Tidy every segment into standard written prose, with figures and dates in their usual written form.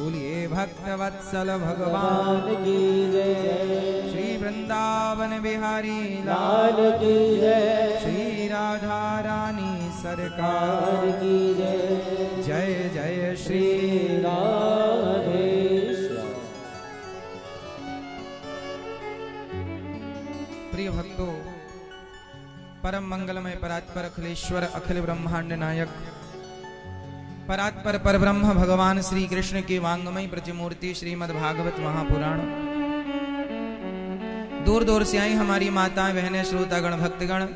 बोलिए भक्तवत्सल भगवान की जय। श्री वृंदावन बिहारी लाल की जय। श्री राधा रानी सरकार की जय। जय जय श्री राधे श्याम। प्रिय भक्तों, परम मंगलमय परात्पर अखिलेश्वर अखिल ब्रह्मांड नायक परात्पर परब्रह्म भगवान श्री कृष्ण की वांगमय प्रतिमूर्ति श्रीमद् भागवत महापुराण। दूर दूर से आई हमारी माताएं बहनें श्रोतागण भक्तगण,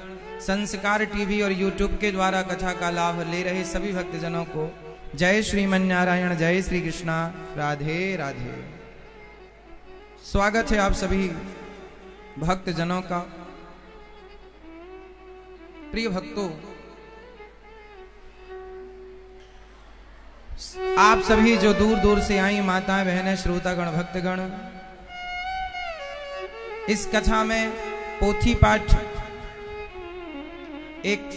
संस्कार टीवी और यूट्यूब के द्वारा कथा का लाभ ले रहे सभी भक्तजनों को जय श्रीमन्नारायण, जय श्री कृष्णा, राधे राधे। स्वागत है आप सभी भक्तजनों का। प्रिय भक्तों, आप सभी जो दूर दूर से आई माताएं बहनें श्रोतागण भक्तगण, इस कथा में पोथी पाठ एक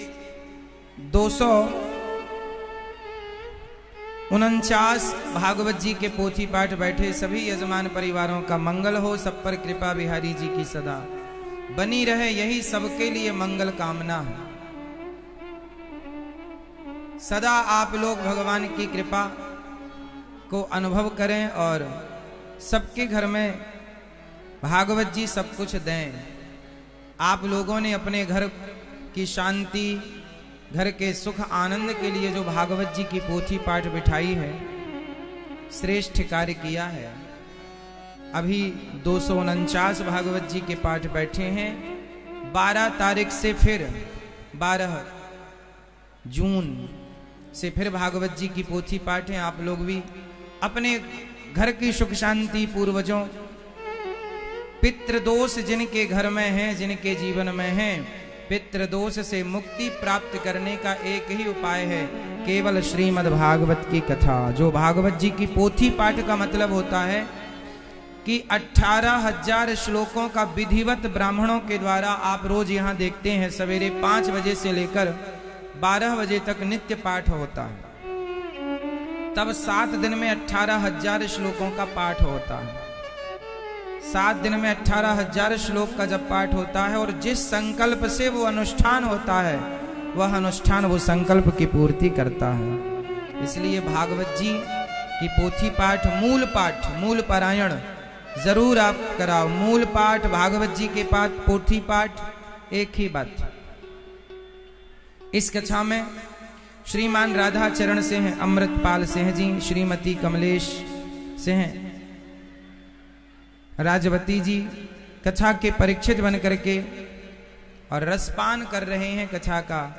249 भागवत जी के पोथी पाठ बैठे सभी यजमान परिवारों का मंगल हो, सब पर कृपा बिहारी जी की सदा बनी रहे, यही सबके लिए मंगल कामना है। सदा आप लोग भगवान की कृपा को अनुभव करें और सबके घर में भागवत जी सब कुछ दें। आप लोगों ने अपने घर की शांति, घर के सुख आनंद के लिए जो भागवत जी की पोथी पाठ बिठाई है, श्रेष्ठ कार्य किया है। अभी 249 भागवत जी के पाठ बैठे हैं। 12 तारीख से फिर 12 जून से फिर भागवत जी की पोथी पाठ है। आप लोग भी अपने घर की सुख शांति, पूर्वजों पितृदोष जिनके घर में है, जिनके जीवन में है, पितृदोष से मुक्ति प्राप्त करने का एक ही उपाय है, केवल श्रीमद् भागवत की कथा। जो भागवत जी की पोथी पाठ का मतलब होता है कि 18,000 श्लोकों का विधिवत ब्राह्मणों के द्वारा आप रोज यहाँ देखते हैं सवेरे 5 बजे से लेकर 12 बजे तक नित्य पाठ होता है। तब 7 दिन में 18,000 श्लोकों का पाठ होता है। 7 दिन में 18,000 श्लोक का जब पाठ होता है और जिस संकल्प से वो अनुष्ठान होता है, वह अनुष्ठान वो संकल्प की पूर्ति करता है। इसलिए भागवत जी की पोथी पाठ, मूल पारायण जरूर आप कराओ। मूल पाठ, भागवत जी के पाठ, पोथी पाठ एक ही बात। इस कथा में श्रीमान राधा चरण से हैं अमृतपाल सिंह जी, श्रीमती कमलेश से हैं राजवती जी, कथा के परीक्षित बन करके और रसपान कर रहे हैं कथा का।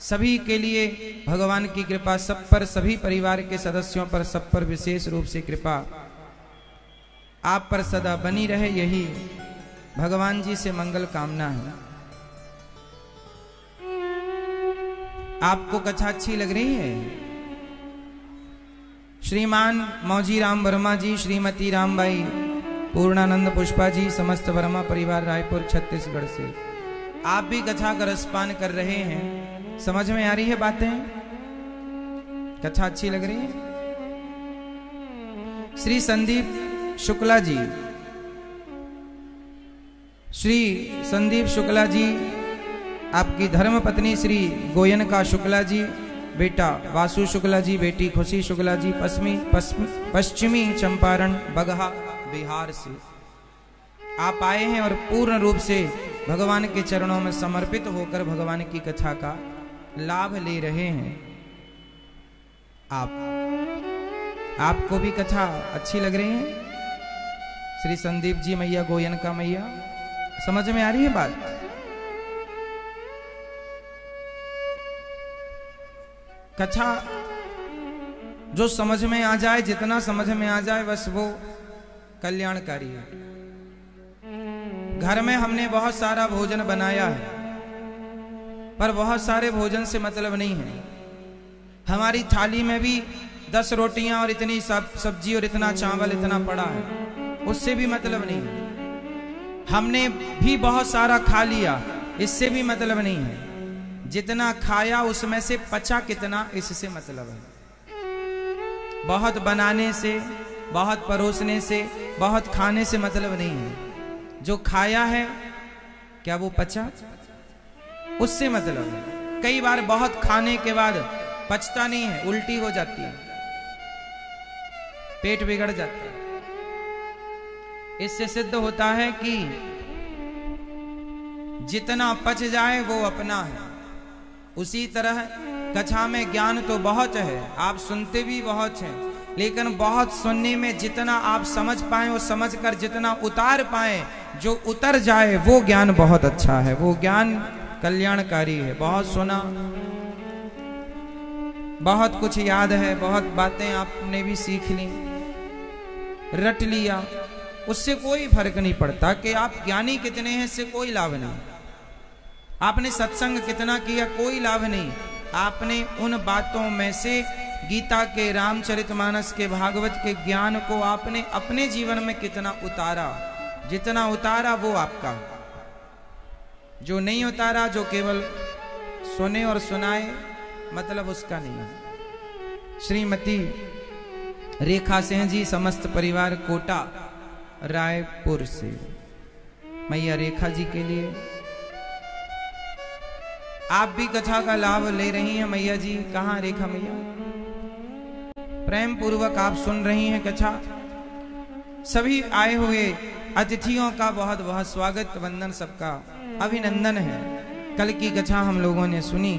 सभी के लिए भगवान की कृपा, सब पर, सभी परिवार के सदस्यों पर, सब पर विशेष रूप से कृपा आप पर सदा बनी रहे, यही भगवान जी से मंगल कामना है। आपको कथा अच्छी लग रही है? श्रीमान मौजी राम वर्मा जी, श्रीमती रामबाई, पूर्णानंद पुष्पा जी, समस्त वर्मा परिवार रायपुर छत्तीसगढ़ से आप भी कथा का रसपान कर रहे हैं। समझ में आ रही है बातें? कथा अच्छी लग रही है? श्री संदीप शुक्ला जी, श्री संदीप शुक्ला जी, आपकी धर्म पत्नी श्री गोयनका शुक्ला जी, बेटा वासु शुक्ला जी, बेटी खुशी शुक्ला जी, पश्चिमी चंपारण बगहा बिहार से आप आए हैं और पूर्ण रूप से भगवान के चरणों में समर्पित होकर भगवान की कथा का लाभ ले रहे हैं। आपको भी कथा अच्छी लग रही है? श्री संदीप जी मैया, गोयनका मैया, समझ में आ रही है बात? कथा जो समझ में आ जाए, जितना समझ में आ जाए बस वो कल्याणकारी है। घर में हमने बहुत सारा भोजन बनाया है, पर बहुत सारे भोजन से मतलब नहीं है। हमारी थाली में भी 10 रोटियां और इतनी सब्जी और इतना चावल इतना पड़ा है, उससे भी मतलब नहीं है। हमने भी बहुत सारा खा लिया, इससे भी मतलब नहीं है। जितना खाया उसमें से पचा कितना, इससे मतलब है। बहुत बनाने से, बहुत परोसने से, बहुत खाने से मतलब नहीं है। जो खाया है क्या वो पचा, उससे मतलब है। कई बार बहुत खाने के बाद पचता नहीं है, उल्टी हो जाती है, पेट बिगड़ जाता है। इससे सिद्ध होता है कि जितना पच जाए वो अपना है। उसी तरह कथा में ज्ञान तो बहुत है, आप सुनते भी बहुत हैं, लेकिन बहुत सुनने में जितना आप समझ पाए और समझकर जितना उतार पाए, जो उतर जाए वो ज्ञान बहुत अच्छा है, वो ज्ञान कल्याणकारी है। बहुत सुना, बहुत कुछ याद है, बहुत बातें आपने भी सीख ली, रट लिया, उससे कोई फर्क नहीं पड़ता कि आप ज्ञानी कितने हैं, इससे कोई लाभ नहीं। आपने सत्संग कितना किया, कोई लाभ नहीं। आपने उन बातों में से गीता के, रामचरितमानस के, भागवत के ज्ञान को आपने अपने जीवन में कितना उतारा। जितना उतारा वो आपका, जो नहीं उतारा, जो केवल सुने और सुनाए, मतलब उसका नहीं। श्रीमती रेखा सिंह जी, समस्त परिवार, कोटा रायपुर से, मैया रेखा जी के लिए आप भी कथा का लाभ ले रही हैं। मैया जी कहाँ, रेखा मैया, प्रेम पूर्वक आप सुन रही हैं कथा। सभी आए हुए अतिथियों का बहुत बहुत स्वागत, वंदन, सबका अभिनंदन है। कल की कथा हम लोगों ने सुनी,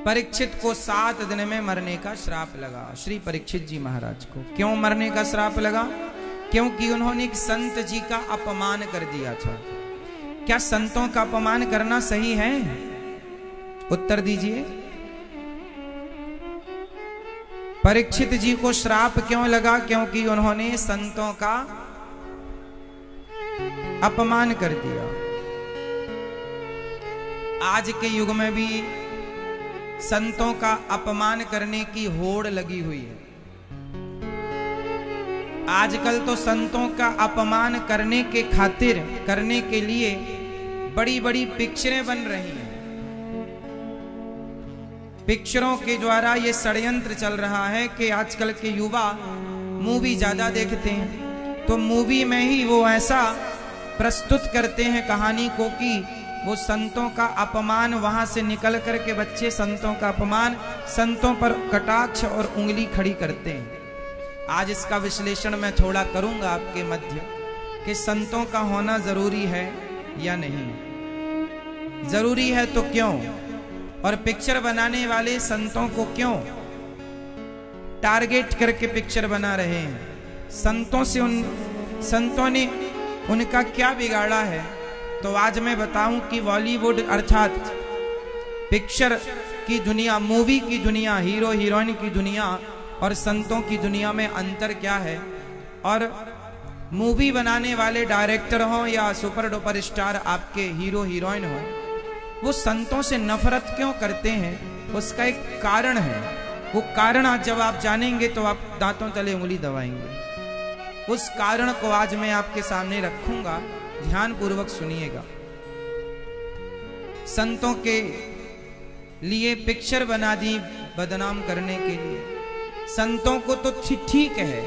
परीक्षित को 7 दिन में मरने का श्राप लगा। श्री परीक्षित जी महाराज को क्यों मरने का श्राप लगा? क्योंकि उन्होंने एक संत जी का अपमान कर दिया था। क्या संतों का अपमान करना सही है? उत्तर दीजिए। परीक्षित जी को श्राप क्यों लगा? क्योंकि उन्होंने संतों का अपमान कर दिया। आज के युग में भी संतों का अपमान करने की होड़ लगी हुई है। आजकल तो संतों का अपमान करने के खातिर, करने के लिए बड़ी बड़ी पिक्चरें बन रही हैं। पिक्चरों के द्वारा ये षड्यंत्र चल रहा है कि आजकल के युवा मूवी ज्यादा देखते हैं, तो मूवी में ही वो ऐसा प्रस्तुत करते हैं कहानी को कि वो संतों का अपमान, वहां से निकल करके बच्चे संतों का अपमान, संतों पर कटाक्ष और उंगली खड़ी करते हैं। आज इसका विश्लेषण मैं थोड़ा करूंगा आपके मध्य कि संतों का होना जरूरी है या नहीं, जरूरी है तो क्यों, और पिक्चर बनाने वाले संतों को क्यों टारगेट करके पिक्चर बना रहे हैं। संतों से संतों ने उनका क्या बिगाड़ा है? तो आज मैं बताऊं कि बॉलीवुड अर्थात पिक्चर की दुनिया, मूवी की दुनिया, हीरो हीरोइन की दुनिया और संतों की दुनिया में अंतर क्या है। और मूवी बनाने वाले डायरेक्टर हो या सुपर डुपर स्टार आपके हीरो हीरोइन हो, वो संतों से नफरत क्यों करते हैं? उसका एक कारण है। वो कारण आज जब आप जानेंगे तो आप दांतों तले उंगली दबाएंगे। उस कारण को आज मैं आपके सामने रखूंगा, ध्यान पूर्वक सुनिएगा। संतों के लिए पिक्चर बना दी बदनाम करने के लिए। संतों को तो ठीक है,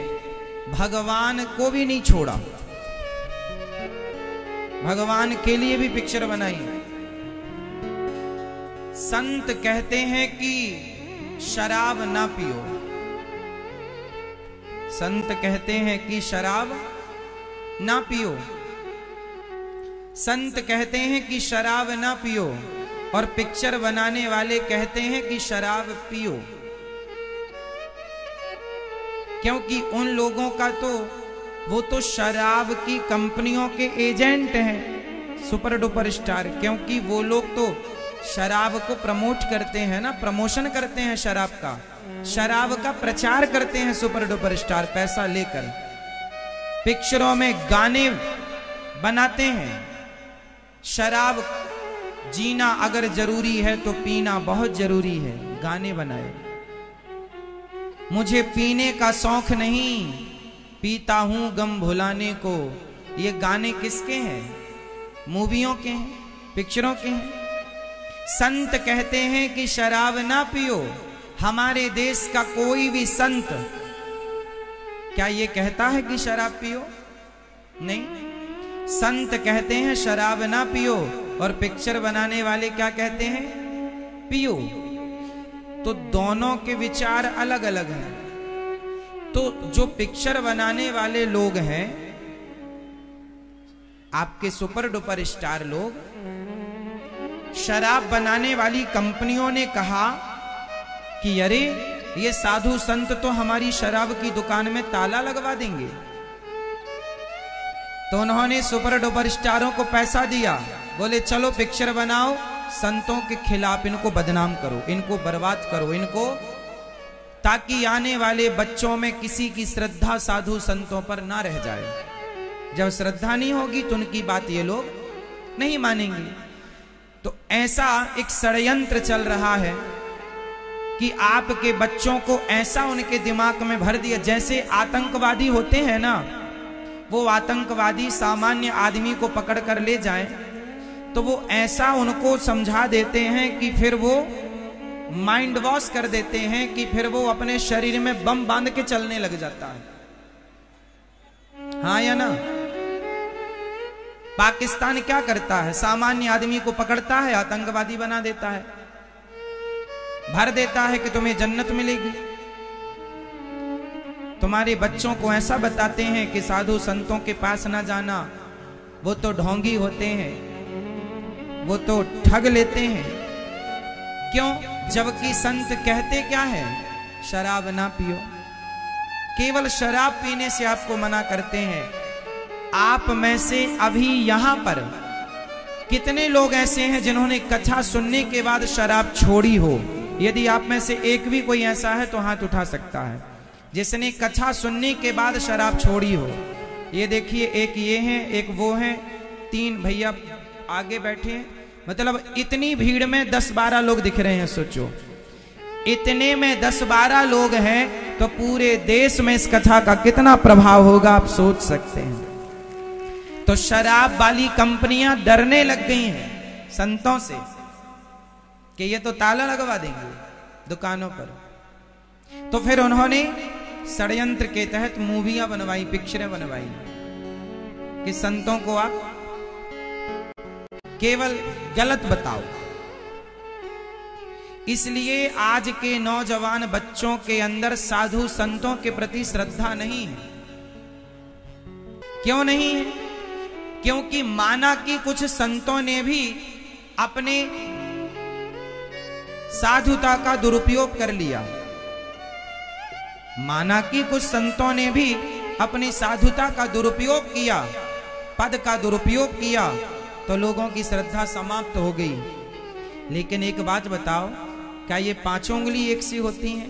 भगवान को भी नहीं छोड़ा, भगवान के लिए भी पिक्चर बनाई। संत कहते हैं कि शराब ना पियो, संत कहते हैं कि शराब ना पियो, संत कहते हैं कि शराब ना पियो, और पिक्चर बनाने वाले कहते हैं कि शराब पियो। क्योंकि उन लोगों का तो वो तो शराब की कंपनियों के एजेंट हैं, सुपर डुपर स्टार। क्योंकि वो लोग तो शराब को प्रमोट करते हैं ना, प्रमोशन करते हैं शराब का, शराब का प्रचार करते हैं सुपर डुपर स्टार पैसा लेकर। पिक्चरों में गाने बनाते हैं। शराब जीना अगर जरूरी है तो पीना बहुत जरूरी है, गाने बनाए। मुझे पीने का शौक नहीं, पीता हूं गम भुलाने को। ये गाने किसके हैं? मूवियों के हैं, पिक्चरों के हैं। संत कहते हैं कि शराब ना पियो, हमारे देश का कोई भी संत क्या ये कहता है कि शराब पियो? नहीं, संत कहते हैं शराब ना पियो, और पिक्चर बनाने वाले क्या कहते हैं? पियो। तो दोनों के विचार अलग अलग हैं। तो जो पिक्चर बनाने वाले लोग हैं, आपके सुपर डुपर स्टार लोग, शराब बनाने वाली कंपनियों ने कहा कि अरे ये साधु संत तो हमारी शराब की दुकान में ताला लगवा देंगे। तो उन्होंने सुपर डुपर स्टारों को पैसा दिया, बोले चलो पिक्चर बनाओ, संतों के खिलाफ इनको बदनाम करो, इनको बर्बाद करो, इनको, ताकि आने वाले बच्चों में किसी की श्रद्धा साधु संतों पर ना रह जाए। जब श्रद्धा नहीं होगी तो उनकी बात ये लोग नहीं मानेंगे। तो ऐसा एक षड्यंत्र चल रहा है कि आपके बच्चों को ऐसा उनके दिमाग में भर दिया, जैसे आतंकवादी होते हैं ना, वो आतंकवादी सामान्य आदमी को पकड़ कर ले जाएं तो वो ऐसा उनको समझा देते हैं कि फिर वो माइंड वॉश कर देते हैं कि फिर वो अपने शरीर में बम बांध के चलने लग जाता है। हाँ या ना? पाकिस्तान क्या करता है? सामान्य आदमी को पकड़ता है, आतंकवादी बना देता है, भर देता है कि तुम्हें जन्नत मिलेगी। तुम्हारे बच्चों को ऐसा बताते हैं कि साधु संतों के पास ना जाना, वो तो ढोंगी होते हैं, वो तो ठग लेते हैं। क्यों? जबकि संत कहते क्या है? शराब ना पियो। केवल शराब पीने से आपको मना करते हैं। आप में से अभी यहां पर कितने लोग ऐसे हैं जिन्होंने कथा सुनने के बाद शराब छोड़ी हो? यदि आप में से एक भी कोई ऐसा है तो हाथ उठा सकता है, जिसने कथा सुनने के बाद शराब छोड़ी हो। ये देखिए, एक ये हैं, एक वो हैं, 3 भैया आगे बैठे हैं। मतलब इतनी भीड़ में 10-12 लोग दिख रहे हैं। सोचो, इतने में 10-12 लोग हैं तो पूरे देश में इस कथा का कितना प्रभाव होगा आप सोच सकते हैं। तो शराब वाली कंपनियां डरने लग गई हैं संतों से कि ये तो ताला लगवा देंगे दुकानों पर। तो फिर उन्होंने षड्यंत्र के तहत मूवियां बनवाई, पिक्चरें बनवाई कि संतों को आप केवल गलत बताओ। इसलिए आज के नौजवान बच्चों के अंदर साधु संतों के प्रति श्रद्धा नहीं है। क्यों नहीं है? क्योंकि माना कि कुछ संतों ने भी अपने साधुता का दुरुपयोग कर लिया। माना कि कुछ संतों ने भी अपनी साधुता का दुरुपयोग किया, पद का दुरुपयोग किया, तो लोगों की श्रद्धा समाप्त हो गई। लेकिन एक बात बताओ, क्या ये 5 उंगली एक सी होती हैं?